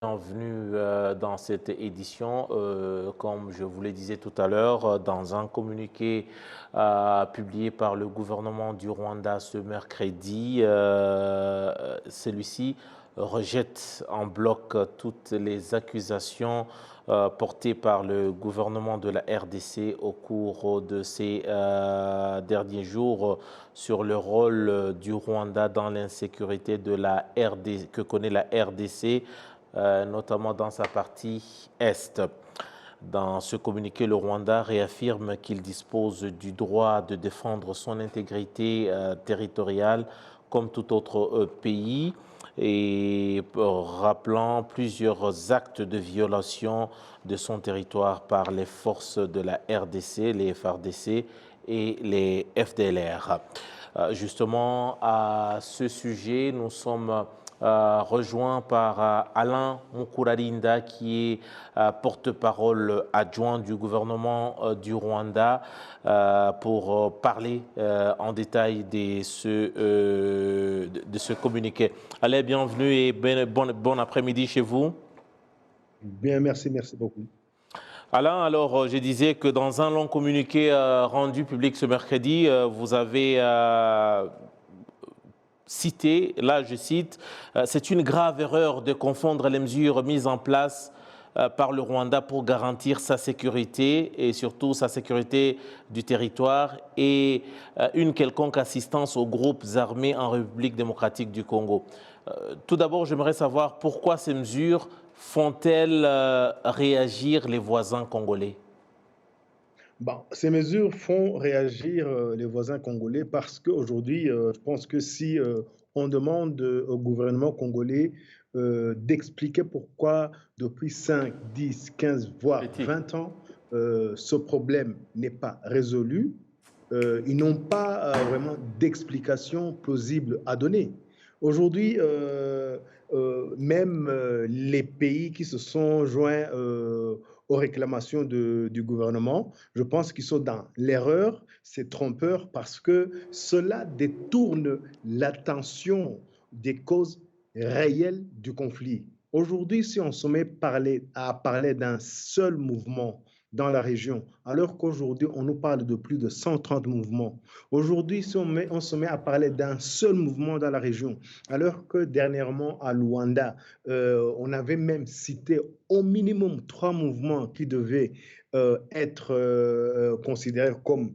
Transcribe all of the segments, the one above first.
Bienvenue dans cette édition. Comme je vous le disais tout à l'heure, dans un communiqué publié par le gouvernement du Rwanda ce mercredi, celui-ci rejette en bloc toutes les accusations portées par le gouvernement de la RDC au cours de ces derniers jours sur le rôle du Rwanda dans l'insécurité de la RD, que connaît la RDC, notamment dans sa partie Est. Dans ce communiqué, le Rwanda réaffirme qu'il dispose du droit de défendre son intégrité territoriale comme tout autre pays et rappelant plusieurs actes de violation de son territoire par les forces de la RDC, les FARDC et les FDLR. Justement, à ce sujet, nous sommes rejoint par Alain Mukurarinda, qui est porte-parole adjoint du gouvernement du Rwanda, pour parler en détail de ce communiqué. Allez, bienvenue et bon après-midi chez vous. Bien, merci beaucoup. Alain, alors je disais que dans un long communiqué rendu public ce mercredi, vous avez cité, là je cite, c'est une grave erreur de confondre les mesures mises en place par le Rwanda pour garantir sa sécurité et surtout sa sécurité du territoire et une quelconque assistance aux groupes armés en République démocratique du Congo. Tout d'abord, j'aimerais savoir pourquoi ces mesures font-elles réagir les voisins congolais? Bon, ces mesures font réagir les voisins congolais parce qu'aujourd'hui, je pense que si on demande au gouvernement congolais d'expliquer pourquoi depuis 5, 10, 15, voire Politique. 20 ans, ce problème n'est pas résolu, ils n'ont pas vraiment d'explication plausible à donner. Aujourd'hui, même les pays qui se sont joints aux réclamations du gouvernement, je pense qu'ils sont dans l'erreur, c'est trompeur parce que cela détourne l'attention des causes réelles du conflit. Aujourd'hui, si on se met à parler d'un seul mouvement dans la région, alors qu'aujourd'hui, on nous parle de plus de 130 mouvements. Aujourd'hui, si on se met à parler d'un seul mouvement dans la région, alors que dernièrement à Luanda, on avait même cité au minimum 3 mouvements qui devaient être considérés comme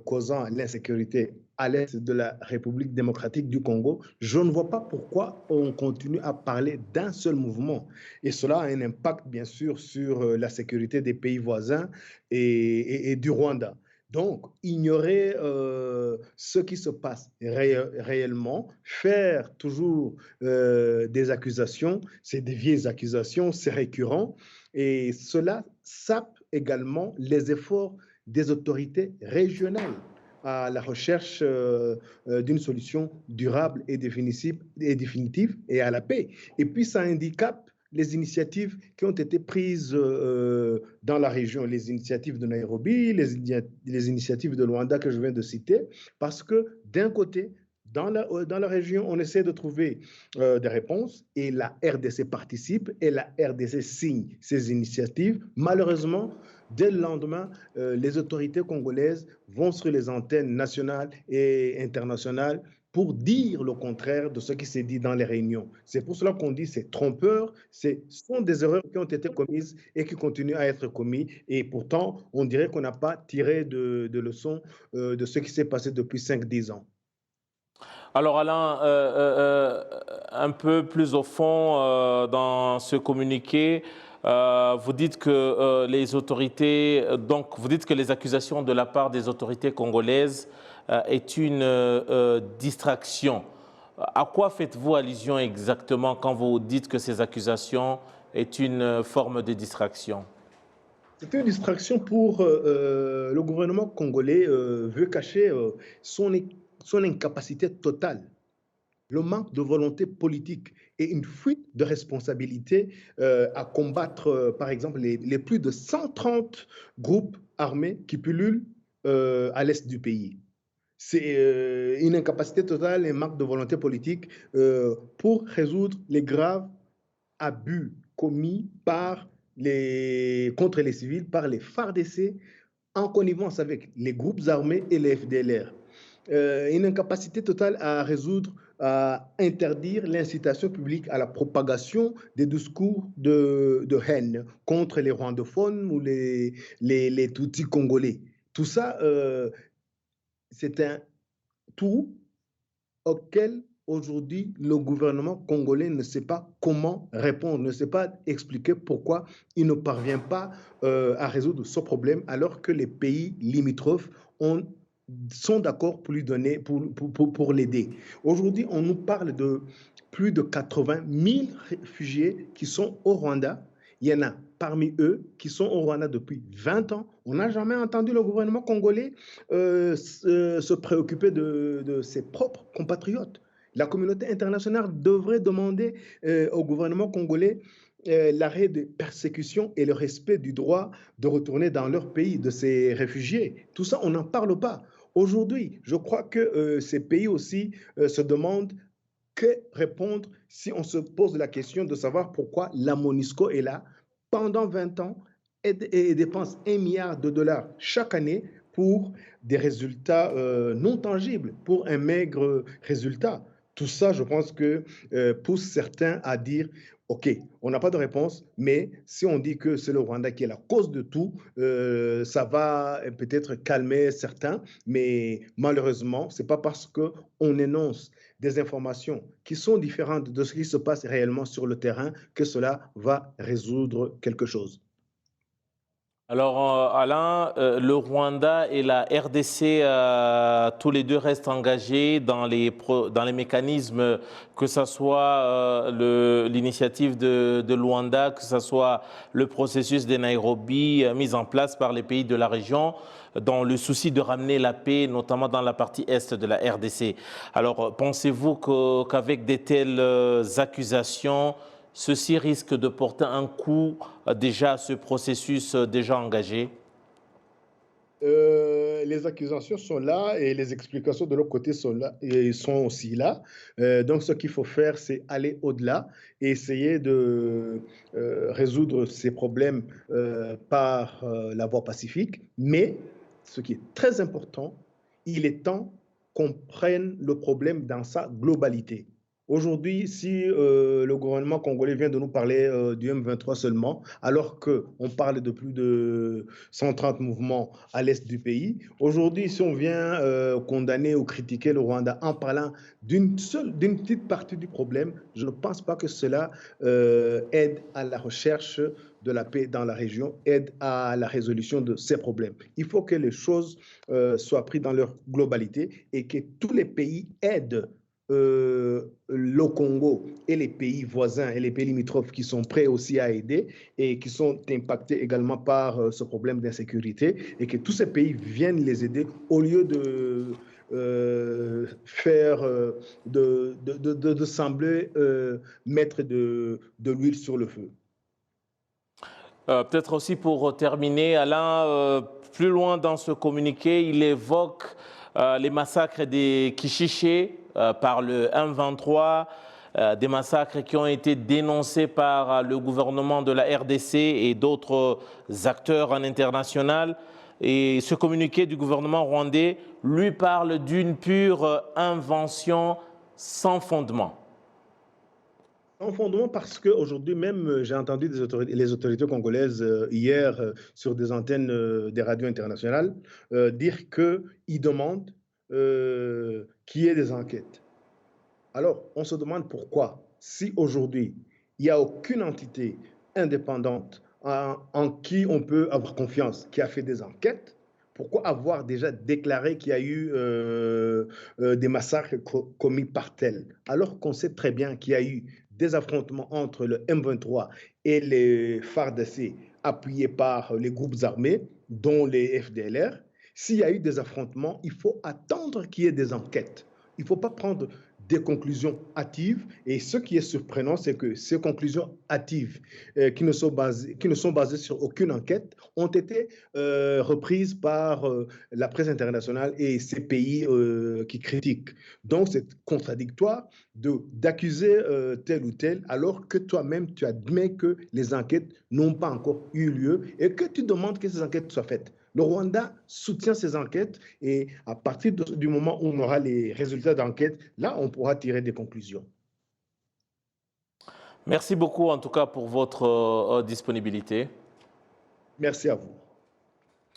causant l'insécurité à l'est de la République démocratique du Congo, je ne vois pas pourquoi on continue à parler d'un seul mouvement. Et cela a un impact, bien sûr, sur la sécurité des pays voisins et du Rwanda. Donc, ignorer ce qui se passe réellement, faire toujours des accusations, c'est des vieilles accusations, c'est récurrent, et cela sape également les efforts des autorités régionales à la recherche d'une solution durable et définitive et à la paix. Et puis, ça handicape les initiatives qui ont été prises dans la région, les initiatives de Nairobi, les initiatives de Luanda que je viens de citer, parce que d'un côté, dans la région, on essaie de trouver des réponses et la RDC participe et la RDC signe ces initiatives. Malheureusement, dès le lendemain, les autorités congolaises vont sur les antennes nationales et internationales pour dire le contraire de ce qui s'est dit dans les réunions. C'est pour cela qu'on dit c'est trompeur, ce sont des erreurs qui ont été commises et qui continuent à être commises. Et pourtant, on dirait qu'on n'a pas tiré de leçons de ce qui s'est passé depuis 5-10 ans. Alors Alain, un peu plus au fond dans ce communiqué, vous dites que les autorités, donc vous dites que les accusations de la part des autorités congolaises est une distraction. À quoi faites-vous allusion exactement quand vous dites que ces accusations est une forme de distraction? C'est une distraction pour le gouvernement congolais veut cacher son incapacité totale, le manque de volonté politique et une fuite de responsabilité à combattre, par exemple, les plus de 130 groupes armés qui pullulent à l'est du pays. C'est une incapacité totale et un manque de volonté politique pour résoudre les graves abus commis contre les civils par les FARDC en connivence avec les groupes armés et les FDLR. Une incapacité totale à résoudre, à interdire l'incitation publique à la propagation des discours de haine contre les rwandophones ou les Tutsis congolais. Tout ça, c'est un tout auquel aujourd'hui le gouvernement congolais ne sait pas comment répondre, ne sait pas expliquer pourquoi il ne parvient pas à résoudre ce problème alors que les pays limitrophes sont d'accord pour lui donner, pour l'aider. Aujourd'hui, on nous parle de plus de 80 000 réfugiés qui sont au Rwanda. Il y en a parmi eux qui sont au Rwanda depuis 20 ans. On n'a jamais entendu le gouvernement congolais se préoccuper de ses propres compatriotes. La communauté internationale devrait demander au gouvernement congolais l'arrêt des persécutions et le respect du droit de retourner dans leur pays de ces réfugiés. Tout ça, on n'en parle pas. Aujourd'hui, je crois que ces pays aussi se demandent que répondre si on se pose la question de savoir pourquoi la MONUSCO est là pendant 20 ans et dépense 1 milliard de dollars chaque année pour des résultats non tangibles, pour un maigre résultat. Tout ça, je pense que pousse certains à dire, OK, on n'a pas de réponse, mais si on dit que c'est le Rwanda qui est la cause de tout, ça va peut-être calmer certains, mais malheureusement, ce n'est pas parce qu'on énonce des informations qui sont différentes de ce qui se passe réellement sur le terrain que cela va résoudre quelque chose. Alors, Alain, le Rwanda et la RDC, tous les deux restent engagés dans dans les mécanismes, que ce soit l'initiative de Luanda, que ce soit le processus de Nairobi mis en place par les pays de la région, dans le souci de ramener la paix, notamment dans la partie est de la RDC. Alors, pensez-vous qu'avec de telles accusations, ceci risque de porter un coup déjà à ce processus déjà engagé? Les accusations sont là et les explications de l'autre côté sont là et sont aussi là. Donc, ce qu'il faut faire, c'est aller au-delà et essayer de résoudre ces problèmes par la voie pacifique. Mais ce qui est très important, il est temps qu'on prenne le problème dans sa globalité. Aujourd'hui, si le gouvernement congolais vient de nous parler du M23 seulement, alors qu'on parle de plus de 130 mouvements à l'est du pays, aujourd'hui, si on vient condamner ou critiquer le Rwanda en parlant d'une petite partie du problème, je ne pense pas que cela aide à la recherche de la paix dans la région, aide à la résolution de ces problèmes. Il faut que les choses soient prises dans leur globalité et que tous les pays aident le Congo et les pays voisins et les pays limitrophes qui sont prêts aussi à aider et qui sont impactés également par ce problème d'insécurité et que tous ces pays viennent les aider au lieu de faire de sembler mettre de l'huile sur le feu. Peut-être aussi pour terminer, Alain, plus loin dans ce communiqué, il évoque les massacres des Kishiché par le M23, des massacres qui ont été dénoncés par le gouvernement de la RDC et d'autres acteurs en international. Et ce communiqué du gouvernement rwandais lui parle d'une pure invention sans fondement. En fondement parce qu'aujourd'hui même, j'ai entendu les autorités congolaises hier sur des antennes des radios internationales dire qu'ils demandent qu'il y ait des enquêtes. Alors, on se demande pourquoi, si aujourd'hui, il n'y a aucune entité indépendante en qui on peut avoir confiance, qui a fait des enquêtes, pourquoi avoir déjà déclaré qu'il y a eu des massacres commis par tel, alors qu'on sait très bien qu'il y a eu des affrontements entre le M23 et les FARDC appuyés par les groupes armés, dont les FDLR. S'il y a eu des affrontements, il faut attendre qu'il y ait des enquêtes. Il ne faut pas prendre des conclusions hâtives. Et ce qui est surprenant, c'est que ces conclusions hâtives, qui ne sont basées sur aucune enquête, ont été reprises par la presse internationale et ces pays qui critiquent. Donc, c'est contradictoire d'accuser tel ou tel, alors que toi-même, tu admets que les enquêtes n'ont pas encore eu lieu et que tu demandes que ces enquêtes soient faites. Le Rwanda soutient ces enquêtes et à partir du moment où on aura les résultats d'enquête, là, on pourra tirer des conclusions. Merci beaucoup en tout cas pour votre disponibilité. Merci à vous.